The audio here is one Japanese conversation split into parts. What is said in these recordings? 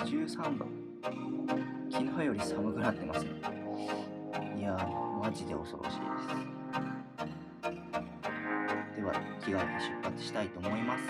13度。昨日より寒くなってますね。いやー、マジで恐ろしいです。では、着替えて出発したいと思います。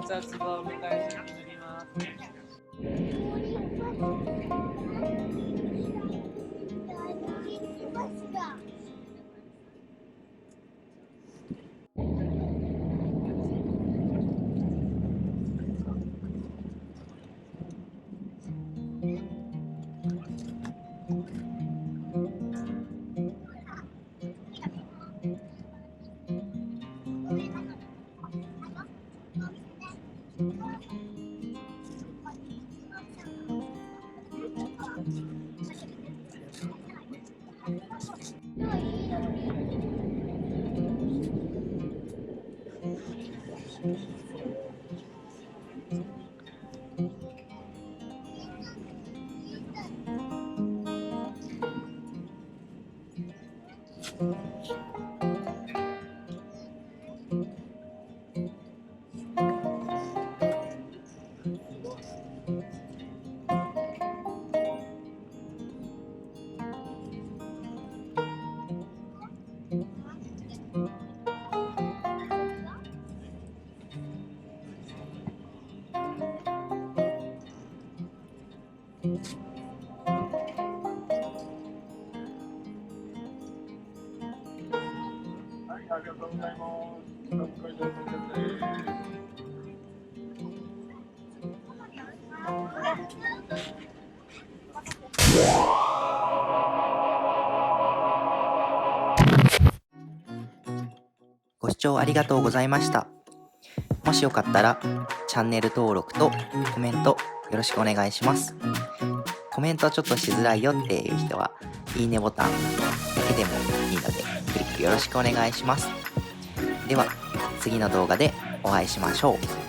血圧がお迎えしになります。ありがとうございます。ご視聴ありがとうございました。もしよかったらチャンネル登録とコメントよろしくお願いします。コメントちょっとしづらいよっていう人はいいねボタンだけでもいいのでクリックよろしくお願いします。では次の動画でお会いしましょう。